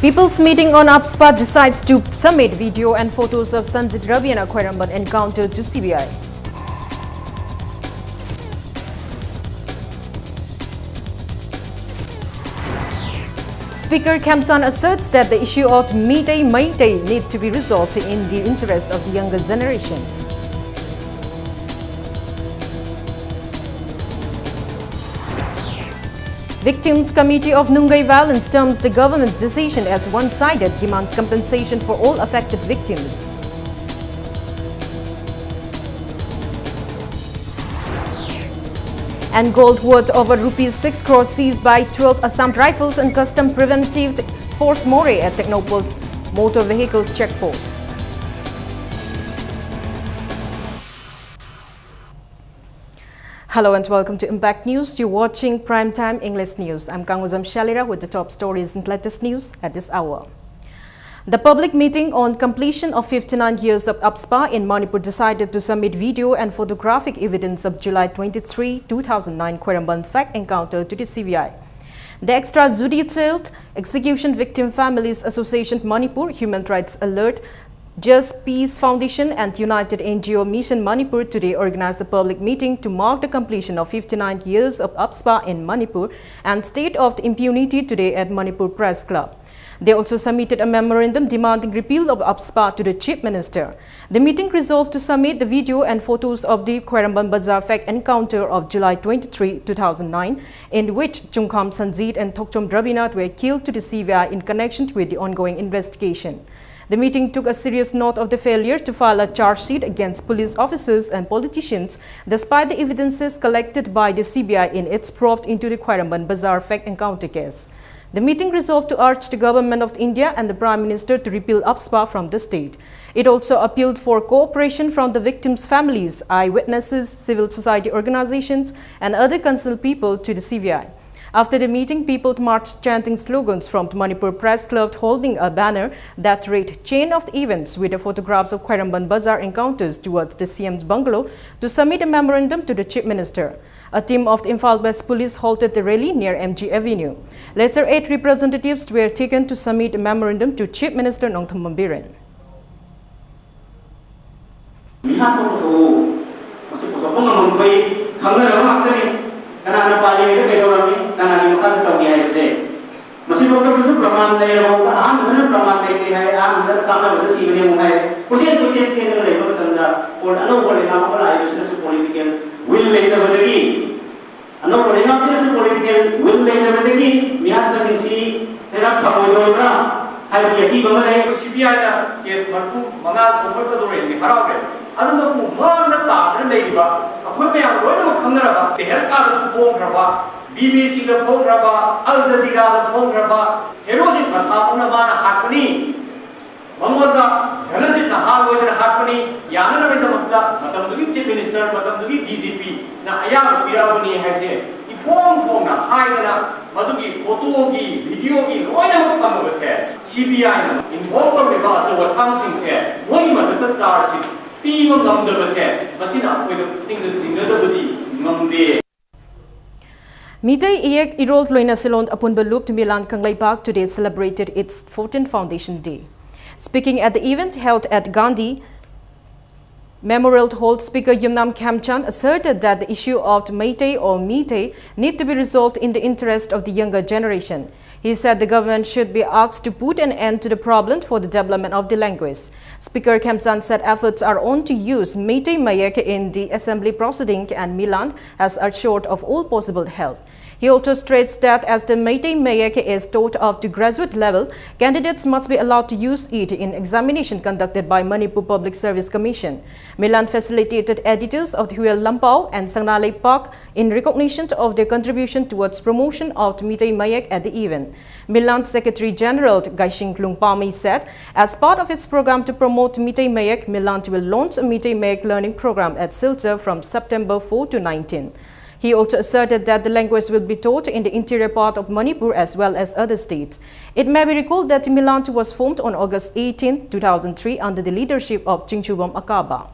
People's meeting on UPSPA decides to submit video and photos of Sanjit Ravi and Khairamban encounter to CBI. Speaker Khamsan asserts that the issue of Meitei need to be resolved in the interest of the younger generation. Victims Committee of Nungai Violence terms the government's decision as one-sided, demands compensation for all affected victims. And gold worth over rupees 6 crore seized by 12 Assam Rifles and Custom Preventive Force Moray at Technopol's motor vehicle checkpost. Hello and welcome to Impact News. You're watching Primetime English News. I'm Kanguzam Shalira with the top stories and latest news at this hour. The public meeting on completion of 59 years of UPSPA in Manipur decided to submit video and photographic evidence of July 23, 2009 Khairamban fact encounter to the CBI. The extrajudicial execution victim families association Manipur, Human Rights Alert, Just Peace Foundation and United NGO Mission Manipur today organized a public meeting to mark the completion of 59 years of UPSPA in Manipur and state of impunity today at Manipur Press Club. They also submitted a memorandum demanding repeal of UPSPA to the Chief Minister. The meeting resolved to submit the video and photos of the Khairamban Bazaar fact encounter of July 23, 2009, in which Chungkham Sanjit and Thokchom Rabinath were killed to the CBI in connection with the ongoing investigation. The meeting took a serious note of the failure to file a charge sheet against police officers and politicians despite the evidences collected by the CBI in its probe into the Khairamban Bazaar fact encounter case. The meeting resolved to urge the Government of India and the Prime Minister to repeal UPSPA from the state. It also appealed for cooperation from the victims' families, eyewitnesses, civil society organizations, and other concerned people to the CBI. After the meeting, people marched chanting slogans from the Manipur Press Club holding a banner that read "Chain of Events" with the photographs of Khairamban Bazaar encounters towards the CM's bungalow to submit a memorandum to the Chief Minister. A team of the Imphal West Police halted the rally near MG Avenue. Later, 8 representatives were taken to submit a memorandum to Chief Minister Nongtham Mambiren. Karena paling itu kedorami, karena dimakan tahu dia itu. Masih dokter susu praman daya orang, benar praman daya itu, benar kamera bersih ini mukai. Kucing sih itu lagi betul tak. Orang boleh nama orang itu susu political will later berdegi. Orang boleh nama susu political will later berdegi. Miat bersih serap kamu itu orang. Hari ini kita mengenai CBI dah kes marfu mengal kontrol tu ini harap ke. Ada tu mana tak ada lagi ba. Aku memang orang nak khandara ba. Tehel kah tu phone keraba, BBC tu phone keraba, Al Jazeera tu phone keraba. Herojin pasal mana mana hakni. Mangorda zanajit na hal wajah hakni. Yang mana mereka macam tu Chief Minister, macam tu DGP. Na ayam pira bani hasil. Phone na hai na madugi photo gi video gi loina kam se CBI na involved le ba so something se moi ma ta charge pi ma ngam da se masina khoi da ting da jing da budi ngam de Meitei Iek Irol Loina Silon upon Balup to Milan Kanglai Park today celebrated its 14th Foundation Day. Speaking at the event held at Gandhi Memorial Hall, Speaker Yumnam Khamchand asserted that the issue of Meitei need to be resolved in the interest of the younger generation. He said the government should be asked to put an end to the problem for the development of the language. Speaker Khamchand said efforts are on to use Meitei Mayak in the assembly proceeding and Milan has assured of all possible help. He also states that as the Meitei Mayak is taught up to graduate level, candidates must be allowed to use it in examination conducted by Manipur Public Service Commission. Milan facilitated editors of the Huel Lampau and Sangnalei Park in recognition of their contribution towards promotion of Meitei Mayak at the event. Milan's Secretary General Gaishing Lungpami said, as part of its program to promote Meitei Mayak, Milan will launch a Meitei Mayak learning program at Silchar from September 4 to 19. He also asserted that the language will be taught in the interior part of Manipur as well as other states. It may be recalled that Milan was formed on August 18, 2003 under the leadership of Chingchubam Akaba.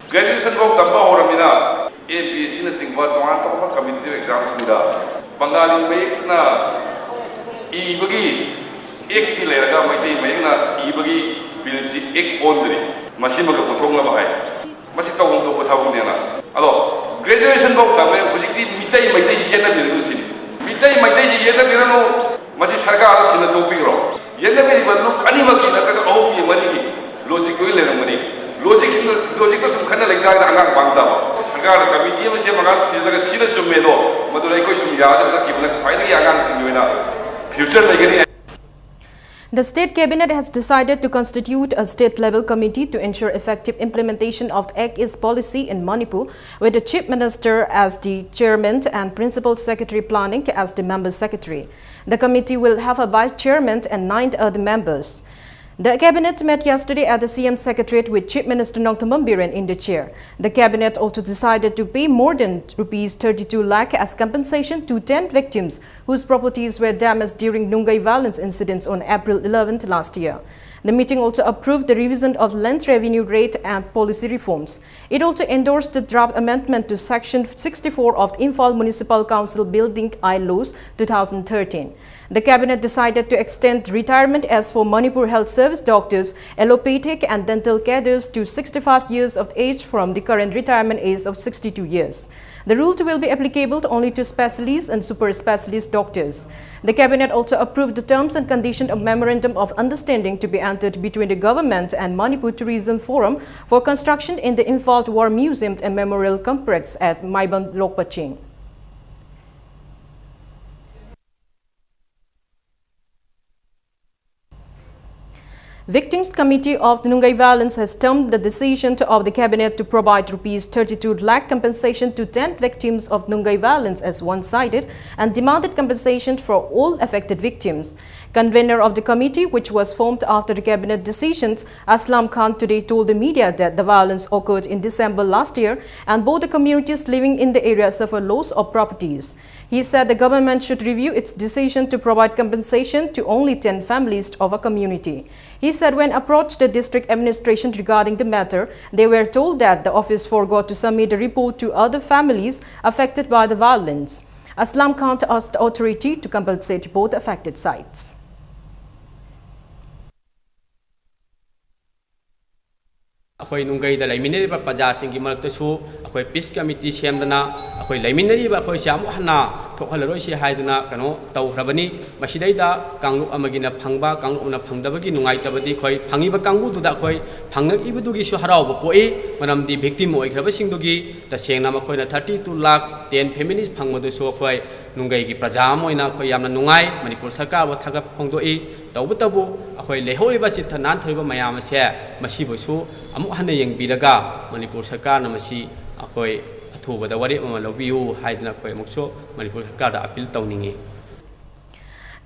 Graduation book tamba horamina APSC na singwa tuan to pa competitive exams sinda Bengali mek na bagi ek ti leraga mai dei mek na bagi bil si ek ondri masi maga pothong la bahai masi tawong to pothawong ne na ado graduation bok ta me hujik ti mitai mai dei yena biru sin mitai mai dei yena birano masi sarkar sina to bigro yena beri badlu ani maki na ka au pi mari ki logic ko le na mari logic to sum khana lai da angang bang da sarkar committee ma se maga ti da sina chumme do madulai ko sum ya da ki bla khai da angang sing yoina future lai gani. The State Cabinet has decided to constitute a state-level committee to ensure effective implementation of the Act East policy in Manipur, with the Chief Minister as the chairman and Principal Secretary Planning as the member secretary. The committee will have a vice chairman and 9 other members. The Cabinet met yesterday at the CM Secretariat with Chief Minister Nongthammam Biren in the chair. The Cabinet also decided to pay more than Rs 32 lakh as compensation to 10 victims whose properties were damaged during Nungai violence incidents on April 11th last year. The meeting also approved the revision of land revenue rate and policy reforms. It also endorsed the draft amendment to Section 64 of the Imphal Municipal Council Building I Laws 2013. The Cabinet decided to extend retirement as for Manipur Health Service doctors, allopathic and dental cadres to 65 years of age from the current retirement age of 62 years. The rule will be applicable only to specialists and super specialist doctors. The Cabinet also approved the terms and conditions of Memorandum of Understanding to be entered between the government and Manipur Tourism Forum for construction in the Imphal War Museum and Memorial Complex at Maibam Lokpaching. Victims Committee of the Nungai violence has termed the decision of the Cabinet to provide Rs 32 lakh compensation to 10 victims of Nungai violence as one-sided and demanded compensation for all affected victims. Convener of the committee, which was formed after the Cabinet decisions, Aslam Khan today told the media that the violence occurred in December last year and both the communities living in the area suffer loss of properties. He said the government should review its decision to provide compensation to only 10 families of a community. He said when approached the district administration regarding the matter, they were told that the office forgot to submit a report to other families affected by the violence. Aslam Khan asked the authority to compensate both affected sites. Akoi nungai da laiminari ba paja singi marakta su akoi peace committee semdana akoi laiminari ba akoi siamu hana thokhalaroi si haiduna kano tawhrabani masidai da kanglup amagina phangba kanglup na phangdabagi nungai tabadi khoi phangiba kangbu du da khoi phangnak ibudugi su harau poi manamdi victim oi khraba singdugi ta sengna ma khoi na 32 lakh 10 families phangmadu su khoi nungai gi praja moina khoi yamna nungai Manipur sarkar wa thaga phongdoi tawbutabu akoi lehoriba chitha nan thoiba mayam se masibu su amuk hana yang biraga Manipur sarkar na masi akoi athuba da wari ma lobiu haidna khoi mukso Manipur sarkar da appeal tawningi.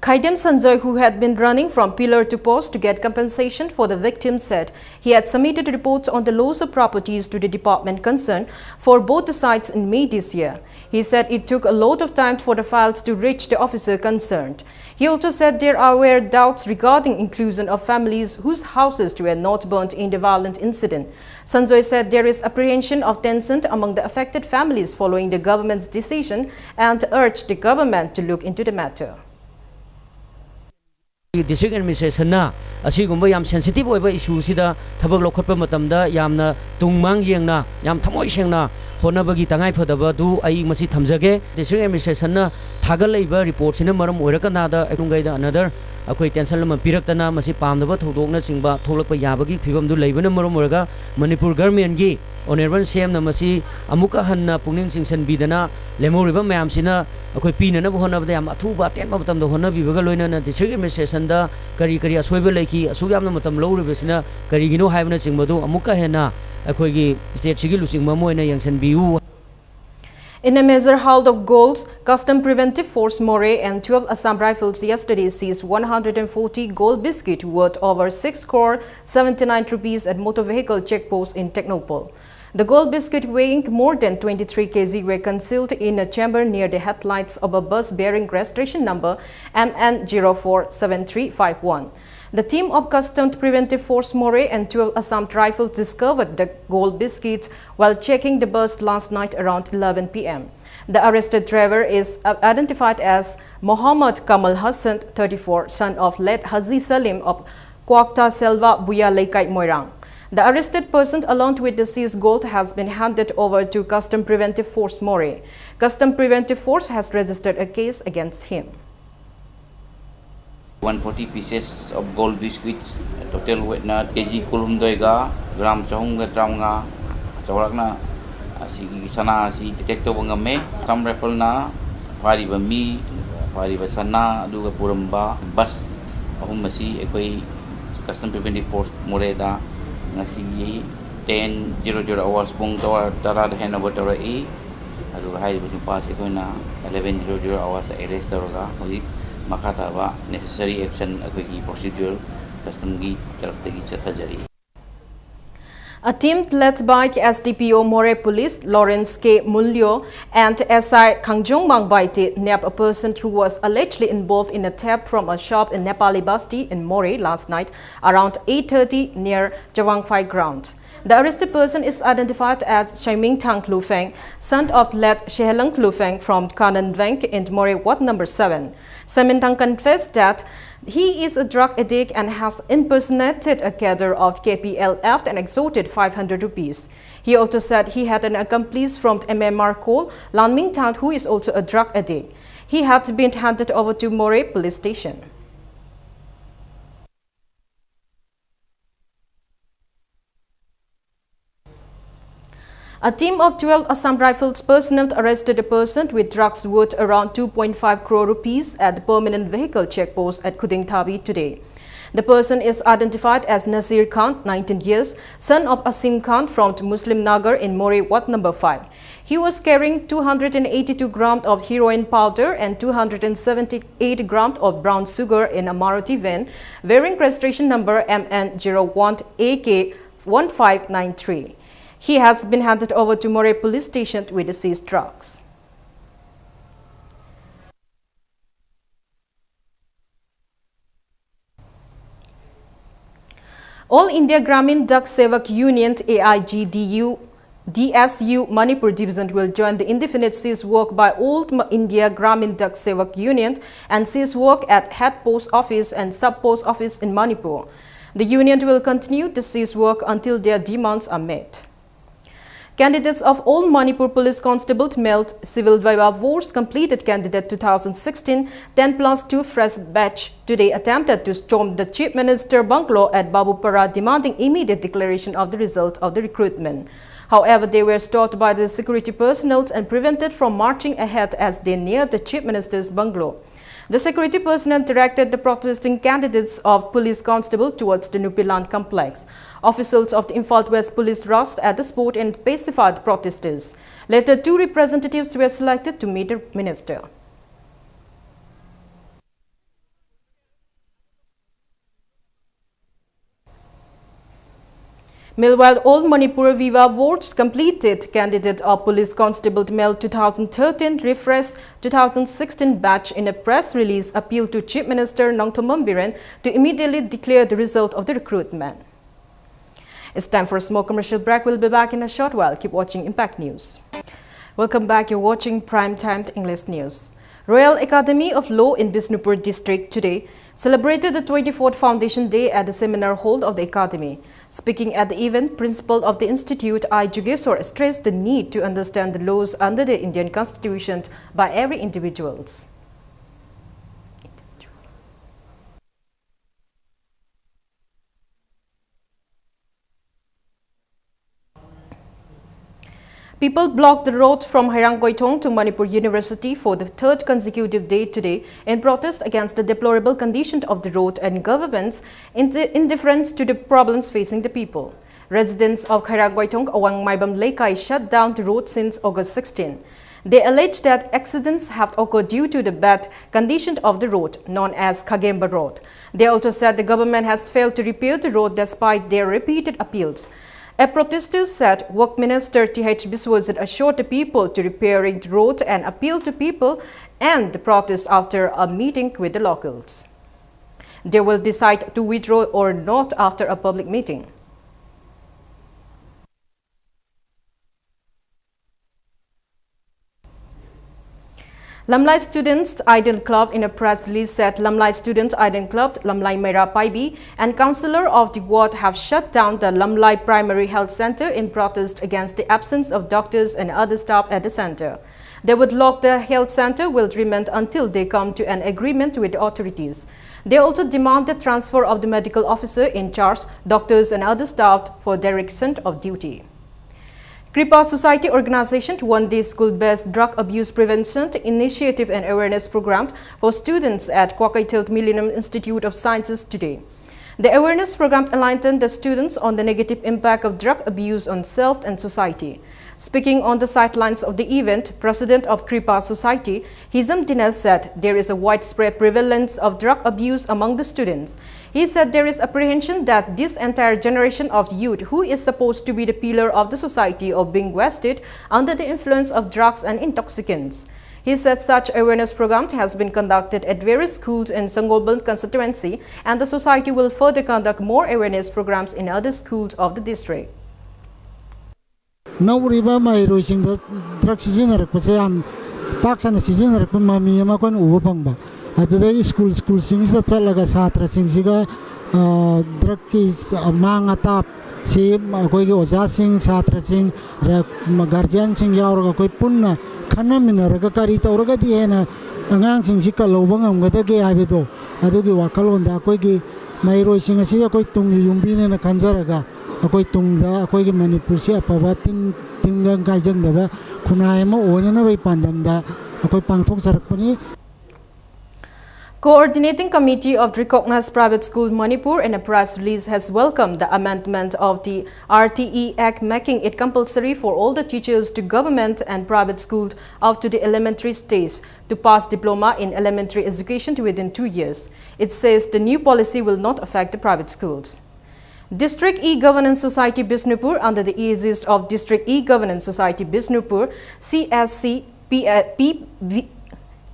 Khaidem Sanjoy, who had been running from pillar to post to get compensation for the victims, said he had submitted reports on the loss of properties to the department concerned for both the sites in May this year. He said it took a lot of time for the files to reach the officer concerned. He also said there were doubts regarding inclusion of families whose houses were not burnt in the violent incident. Sanjoy said there is apprehension of tension among the affected families following the government's decision and urged the government to look into the matter. District administration na asigumba yam sensitive oiba issue sida thabak lokhotpa matamda yamna tungmang yengna yam thamoi sengna honabagi tangai phadaba du ai masi thamjage. District administration na thagal leiba report sina maram oirakana da akungai da another akoi tension lama piraktana masi pamdaba thodokna singba tholakpa yabagi phibam du leibana maram oraga Manipur government gi honorable CM na masi amuka hanna pungning singsan bidana lemoriba mayam sina akoi pina na hona bada yam athuba ten matam do hona bibaga loina na district administration da kari asoiba leiki asu yamna matam lowribe sina kari gino haibna singmadu amuka hena akoi gi state sigi lusing mamoina yangsan biu. In a major haul of gold, Custom Preventive Force Moray and 12 Assam Rifles yesterday seized 140 gold biscuit worth over 6 crore 79 rupees at motor vehicle checkpost in Technopole. The gold biscuit weighing more than 23 kg were concealed in a chamber near the headlights of a bus bearing registration number MN047351. The team of Customs Preventive Force Moray and 12 Assam rifles discovered the gold biscuits while checking the bus last night around 11 p.m. The arrested driver is identified as Mohammad Kamal Hassan, 34, son of late Haji Salim of Kwakta Selva Buya Laikai Moirang. The arrested person along with the seized gold has been handed over to Customs Preventive Force Moray. Customs Preventive Force has registered a case against him. 140 pieces of gold biscuits, total weight na kg kulum doiga, gram chong ga gram nga, sorak na si sana si detector bangame, some rifle na, pari ba mi, pari ba sana, duga puramba, bus, ahum masi, ekoi Customs Preventive Force Moreda, nga si 10:00 hours pong tara hen over tara e, adu hai bu pas ekoi na 11:00 hours arrest taraga, hoji makataba necessary action akogi procedure custom gi taraptagi chathajari. A team led by SDPO Moray Police Lawrence K. Mulyo and SI Kangjong Mangbaiti nabbed a person who was allegedly involved in a theft from a shop in Nepali Basti in Moray last night around 8:30 near Jawangphai ground. The arrested person is identified as Shaiming Tang Lufeng, son of late Shehelang Lufeng from Kanan Bank in Moray Ward number 7. Shaiming Tang confessed that he is a drug addict and has impersonated a cadre of KPLF and extorted 500 rupees. He also said he had an accomplice from MMR called Lan Ming Tan, who is also a drug addict. He had been handed over to Moray police station. A team of 12 Assam Rifles personnel arrested a person with drugs worth around 2.5 crore rupees at the permanent vehicle checkpost at Kuding Thabi today. The person is identified as Nasir Khan, 19 years, son of Asim Khan from Muslim Nagar in Moray Ward number 5. He was carrying 282 grams of heroin powder and 278 grams of brown sugar in a Maruti van, bearing registration number MN01AK1593. He has been handed over to Moray police station with the seized drugs. All India Gramin Dak Sevak Union AIGDU DSU Manipur division will join the indefinite cease work by All India Gramin Dak Sevak Union and cease work at head post office and sub post office in Manipur. The union will continue to cease work until their demands are met. Candidates of all Manipur Police Constable male Civil Viva Force completed candidate 2016 10+2 fresh batch today attempted to storm the Chief Minister bungalow at Babupara demanding immediate declaration of the result of the recruitment. However, they were stopped by the security personnel and prevented from marching ahead as they neared the Chief Minister's bungalow. The security personnel directed the protesting candidates of police constable towards the Nupiland complex. Officials of the Imphal West Police rushed at the spot and pacified protesters. Later, 2 representatives were selected to meet the minister. Meanwhile, all Manipur Viva votes completed candidate of Police Constable Male 2013 refreshed 2016 batch in a press release appealed to Chief Minister Nongthombam Biren to immediately declare the result of the recruitment. It's time for a small commercial break. We'll be back in a short while. Keep watching Impact News. Welcome back. You're watching Primetime English News. Royal Academy of Law in Bishnupur district today celebrated the 24th Foundation Day at the seminar hall of the Academy. Speaking at the event, Principal of the Institute, I. Jugeswar, stressed the need to understand the laws under the Indian Constitution by every individual. People blocked the road from Hairanggoitong to Manipur University for the 3rd consecutive day today in protest against the deplorable condition of the road and government's indifference to the problems facing the people. Residents of Hairanggoitong, Awang Maibam Laikai shut down the road since August 16. They allege that accidents have occurred due to the bad condition of the road, known as Kagemba Road. They also said the government has failed to repair the road despite their repeated appeals. A protester said Work Minister T.H. Biswajit assured the people to repairing the road and appealed to people and the protest after a meeting with the locals. They will decide to withdraw or not after a public meeting. Lamlai Students Idol Club in a press release said Lamlai Student Idol Club, Lamlai Mera Paibi and Councillor of the ward have shut down the Lamlai Primary Health Center in protest against the absence of doctors and other staff at the center. They would lock the health center will remain until they come to an agreement with the authorities. They also demand the transfer of the medical officer in charge, doctors and other staff for direction of duty. Kripa Society Organization won the school-based drug abuse prevention initiative and awareness program for students at Kwakaitil Millennium Institute of Sciences today. The awareness program enlightened the students on the negative impact of drug abuse on self and society. Speaking on the sidelines of the event, President of Kripa Society, Hizam Dinesh said there is a widespread prevalence of drug abuse among the students. He said there is apprehension that this entire generation of youth who is supposed to be the pillar of the society are being wasted under the influence of drugs and intoxicants. He said such awareness program has been conducted at various schools in Sangolban constituency and the society will further conduct more awareness programs in other schools of the district. Nauriba mai roising the drug season requisam parks and season mami amakon ubangba. At the school sings the Chalaga Satra Singsiga drug is among a tap. Si Koi Oza Sing, Satra Sing, Magarjan Sing Yaura Koi Punna, Kanamina, Ragakarita, Orgadiana, Angang Sing Sika Lobangam, Gataki Abido, Aduki Wakalon, the Koigi, Mairo Sing, a Sia Koi Tungi, Yumbin and a Kanzaraga, a Koi Tunga, a Koi Manipur, Pavatin, Tingan Kajanga, Kunaima, or another Pandam, a Koi Pangtok Sarapani. Coordinating Committee of Recognized Private School Manipur in a press release has welcomed the amendment of the RTE Act making it compulsory for all the teachers to government and private schools up to the elementary stage to pass diploma in elementary education within 2 years. It says the new policy will not affect the private schools. District E-Governance Society Bisnupur under the aegis of District E-Governance Society Bisnupur, CSC,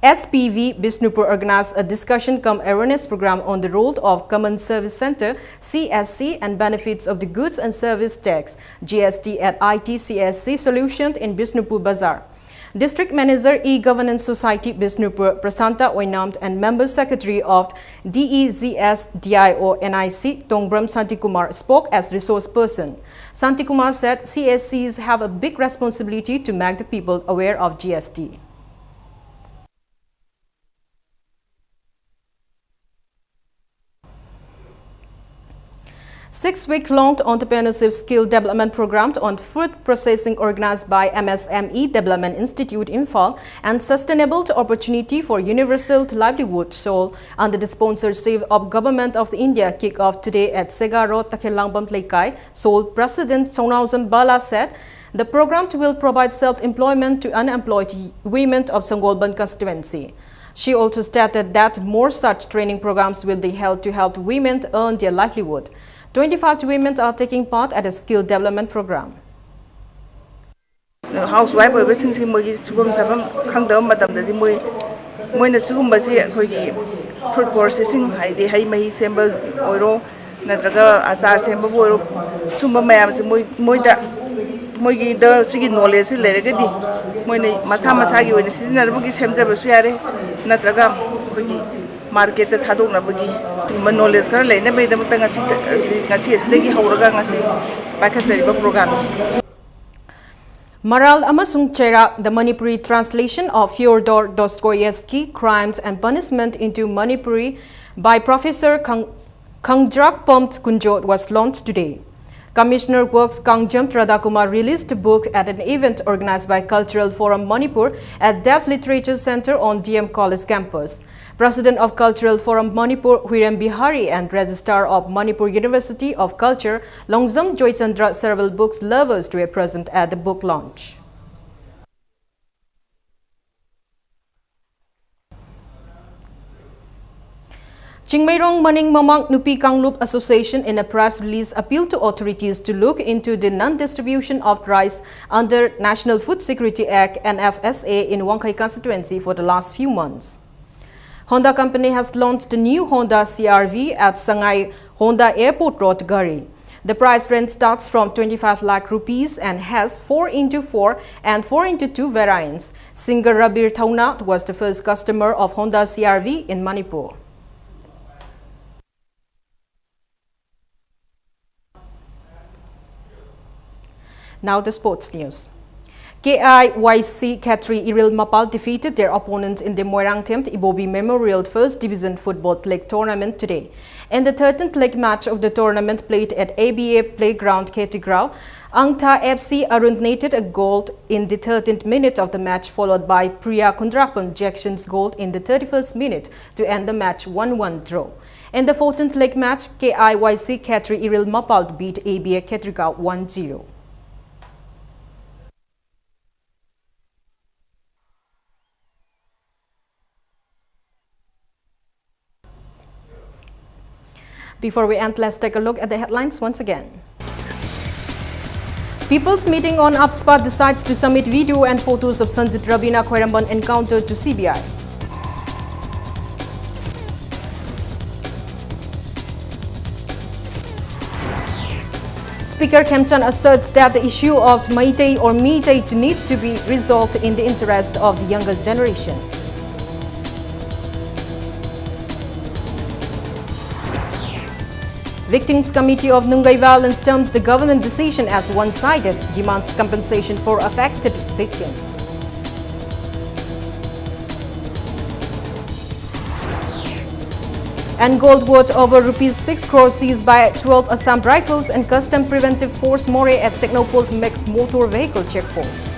SPV Bisnupur organized a discussion-cum-awareness program on the role of Common Service Center (CSC) and benefits of the Goods and Service Tax (GST) at ITCSC Solutions in Bisnupur Bazaar. District Manager E-Governance Society Bisnupur Prasanta Oinamt and Member Secretary of DEZS-DIO NIC Tongbram Santikumar spoke as resource person. Santikumar said CSCs have a big responsibility to make the people aware of GST. Six-week-long entrepreneurship skill development program on food processing organized by MSME Development Institute Infal and Sustainable Opportunity for Universal Livelihood Seoul under the sponsorship of Government of India kick off today at Sega Road, Takhelangbam Pleikai. Seoul President Songnausan Bala said the program will provide self-employment to unemployed women of Sangolban constituency. She also stated that more such training programs will be held to help women earn their livelihood. 25 women are taking part at a skill development program. Housewife oibasing si mogi sugum sabam khangdam madam dadi moina sugum basi akhoi fruit processing haidi hai mai semba oiro natraga asar semba oiro sumba mayam si moida moigi da sigi knowledge si leragadi moina masa masa gi oina sizinarbugi semjaba su yare natraga khoi market ta thadok na bagi knowledge kar leina be da mata ngasi asdagi hauraga ngasi pakhatsari ba program. Maral amasung Chera, the Manipuri translation of Fyodor Dostoevsky, Crimes and Punishment into Manipuri by Professor Kangjrak Pomt Kunjot was launched today. Commissioner Works Kangjam Radhakumar released the book at an event organized by Cultural Forum Manipur at Deaf Literature Center on DM College campus. President of Cultural Forum Manipur, Huiram Bihari, and Registrar of Manipur University of Culture, Longzam Joychandra, several books lovers were present at the book launch. Chingmairong Maning Mamang Nupi Kanglup Association in a press release appealed to authorities to look into the non-distribution of rice under National Food Security Act (NFSA) in Wangkai constituency for the last few months. Honda company has launched the new Honda CR-V at Shanghai Honda Airport Road, Gari. The price range starts from 25 lakh rupees and has 4x4 and 4x2 variants. Singer Rabir Thauna was the first customer of Honda CR-V in Manipur. Now the sports news. KIYC Khatri Iril Mapal defeated their opponent in the Moirangthemt Ibobi Memorial First Division Football League Tournament today. In the 13th leg match of the tournament played at ABA Playground Ketigrau, Angtha FC originated a goal in the 13th minute of the match, followed by Priya Kundrapam Jackson's goal in the 31st minute to end the match 1-1 draw. In the 14th leg match, KIYC Khatri Iril Mapal beat ABA Ketigrau 1-0. Before we end, let's take a look at the headlines once again. People's Meeting on APSPA decides to submit video and photos of Sanjit Rabina Khairamban encounter to CBI. Speaker Khemchand asserts that the issue of Meitei or Meitei need to be resolved in the interest of the younger generation. Victims Committee of Nungai Violence terms the government decision as one-sided, demands compensation for affected victims. And gold worth over rupees 6 crore seized by 12 Assam Rifles and Custom Preventive Force More at Technopole Motor Vehicle Checkpost.